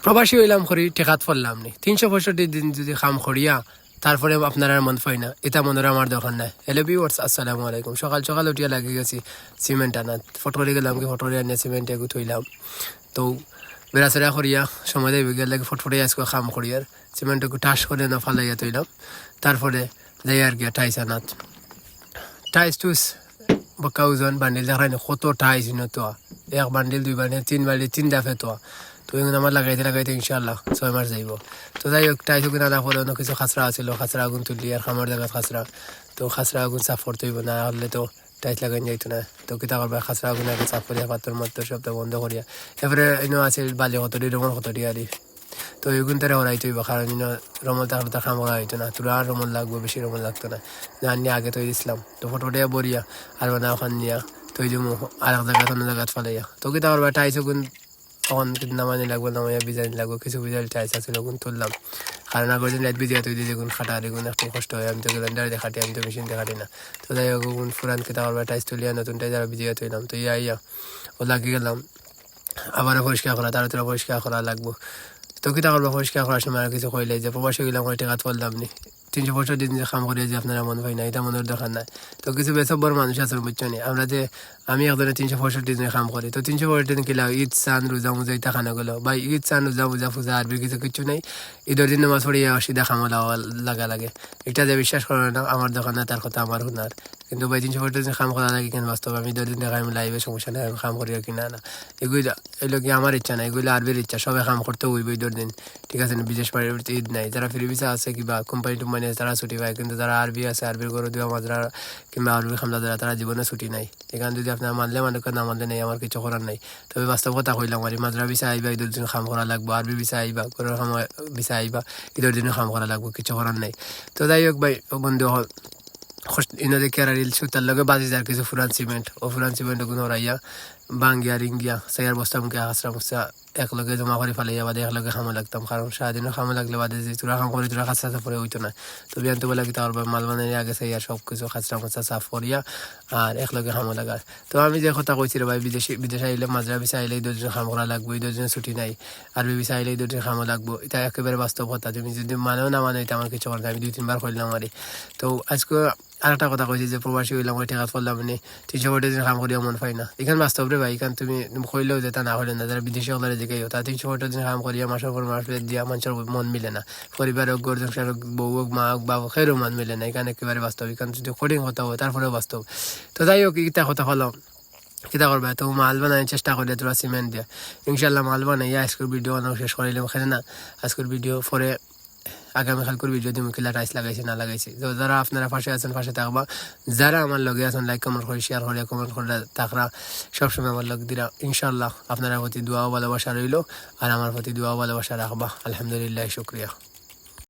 প্রবাসী হইলাম করি টেকাত ফললাম নি 365 দিন যদি কাম করিয়া তারপরে আপনারা মন পাই না এটা মনের আমার দরকার নাই। হ্যালো ভিউয়ার্স, আসসালামু আলাইকুম। সকাল সকাল উঠিয়া লাগিয়ে গেছি সিমেন্ট আনা, ফটকরি গেলাম কি ফটকরি আনিয়া সিমেন্ট এগু থইলাম। তো বেড়াচেরা করিয়া সময় দেয় বিকেল লাগে ফটফটে আজকে কাম করিয়ার সিমেন্ট একটু টাস করে না ফালাইয়া থইলাম। তারপরে যাই আর গিয়া টাইস আনাত, টাইস টুস বকা ওজন বান্ডিল দেখায় না কত টাইস তো এক বান্ডিল দুই বান্ডিল তিন বান্ডিল তিন দাফে তো এগুলো আমার লাগাইতে লাগাইতে ইনশাল্লাহ 6 মাস যাইব। তো যাই হোক টাইস ওগুলো আনা পরে অন্য কিছু খাসরা আছিল, খাসরা আগুন তুলি আর খামার জায়গা খাসরা, তো খাসরা আগুন সাফ করতে হইব না হলে তো টাইস লাগাই যাইতো না। তো কিতা করবা খাসরা আগুন আগে সাফ করিয়া পাত্তর মাত্তর সবটা বন্ধ করিয়া এবারে এনে আছে বালি কতটি রমল কতটি আরি, তো এগুন তারা হরাইতে হইব কারণ রমল থাকলে তার খাম করা হইতো না, তোরা আর রমল লাগবো, বেশি রমল লাগতো না। জানি আগে তৈরি দিছিলাম তো ফটোটা বরিয়া আর বানা ওখান নিয়া তৈরি দিমু আর এক জায়গা অন্য জায়গাত ফালাইয়া। তো কিতা করবা টাইস ওগুন তখন নামানি লাগবো, নামাইয়া বিজানি লাগবো, কিছু বিজানি টাইস আছে ওগুন তুললাম। কারণ আগের দিন লাইট বিজিয়া তৈরি যেগুন খাটা আর এগুন একটু কষ্ট হয়, আমি তো গ্রাইন্ডার দেখাটি, আমি তো মেশিন দেখাটি না। তো যাই হোক ওগুন ফুরান কিতা করবা টাইস তুলিয়া নতুন টাইস আর বিজিয়া তৈলাম। তো ইয়া ও লাগিয়ে গেলাম আবার পরিষ্কার করা, তারা পরিষ্কার করা লাগবো। তো কিতা করবো পরিষ্কার করার সময় আর কিছু কইলে যে প্রবাসী গেলাম ওই টাকা ফললাম নি 365 দিন যে কাম করিয়া যে আপনারা মন পাই না এটা মনের দরকার নাই। তো কিছু বেসব্বর মানুষ আছে বুঝছো নি, আমরা যে আমি একজনে 365 দিনে কাম করি, তো 365 দিন কিলা ঈদ চান রোজা মুজা ইতা খানা গেলো বা ঈদ চান রোজা মুজা পূজা আরবি কিছু নাই। ঈদের দিন নামাজ পড়িয়া সিধা খামো লাগা লাগে। এটা যে বিশ্বাস করে না আমার দোকান না তার কথা আমার হুনার, কিন্তু ভাই 365 দিন কাম করা লাগে কেন বাস্তব। আমি ঈদের দিন দেখা আমি লাইভে সমস্যা নেই, আমি কাম করিয়া কিনা না এগুলো এগুলো কি আমার ইচ্ছা না, এগুলো আরবির ইচ্ছা, সবাই কাম করতে হইব ঈদের দিন, ঠিক আছে না। বিদেশ বাড়িতে ঈদ নাই, যারা ফ্রি ভিসা আছে কিংবা কোম্পানি টুম্পানি আছে তারা ছুটি পায়, কিন্তু যারা আরবি আছে আরবির গরু দেওয়া মাজরা কিংবা আরবি খামলা যারা তারা জীবনে ছুটি নাই। এখানে যদি আপনার মানলে মানুষ না মানলে নেই, আমার কিছু করার নাই। তবে বাস্তব কথা কইলাম আর মাজরা ভিসা আইবা ঈদের দিন কাম করা লাগবো, আরবি ভিসা আইবা গরুর সময় ভিসা আইবা ঈদের দিনে কাম করা লাগবো, কিছু করার নাই। তো যাই হোক ভাই বন্ধু ইনদে কেরারিল সুতার লগে বাজি যার কিছু ফুরান সিমেন্ট ও ফুরান সিমেন্ট ওগুলো হরাইয়া বাঙ্গিয়া রিঙ্গিয়া সাইয়ার বস্তা মুখে হাসরা মুসা একলগে জমা করে ফেলাইয়া বাদে একলগে খামো লাগতাম, কারণ সারাদিনও খামো লাগলে বাদে যে তোরা খাম করে তোরা খাঁচা পরে হইতো না। তো বিয়ান্ত বলে কি তার মাল বানাই আগে সাইয়ার সব কিছু খাঁচরা মুসা সাফ করিয়া আর একলগে খামো লাগার। তো আমি যে কথা কইছি রে ভাই বিদেশে আইলে মাজরা ভিসা আইলে 2 দিন খাম করা লাগবো, 2 দিন ছুটি নাই, আরবি ভিসা আইলে 2 দিন খামো লাগবো, এটা একেবারে বাস্তব কথা। তুমি যদি মানেও না মানে এটা আমার কিছু করার নাই, আমি 2-3 বার কইলাম আরে। তো আজকে আর একটা কথা কইছি যে প্রবাসী হইলাম ওই টাকা ফললাম মানে 365 দিন কাম করিয়া মন পাই না। এখানে বাস্তব রে ভাই, এখানে তুমি কইলেও যেটা না হলে না, যারা বিদেশি হলে যে কেউ তারা 365 দিন কাম করিয়া মাসের পর মাস দিয়া মানুষের মন মিলে না, পরিবার হোক গর্জন হোক বউ হোক মা হোক বাবা খেরও মন মিলে না। এখানে একেবারে বাস্তব, এখানে যদি কঠিন কথা হয় তারপরেও বাস্তব। তো যাই হোক ইটা কথা হলো কিতা করবা, তো মাল বানানোর চেষ্টা করিয়া তোরা সিমেন্ট দিয়া ইনশাল্লাহ মাল বানাইয়া আজকের ভিডিও বানানো শেষ করিলাম। ওখানে না আজকের ভিডিও পরে আগামীকালকের ভিডিও দিমু কিলা টাইস লাগাইছি না লাগাইছি। তো যারা আপনারা পাশে আছেন পাশে থাকবা, যারা আমার লগে আছেন লাইক কমেন্ট করে শেয়ার করে কমেন্ট করে তাকরা সবসময় আমার লগে দিরা ইনশাল্লাহ আপনারা প্রতি দোয়া ভালোবাসা রইল আর আমার প্রতি দোয়া ভালোবাসা রাখবা। আলহামদুলিল্লাহ, শুক্রিয়া।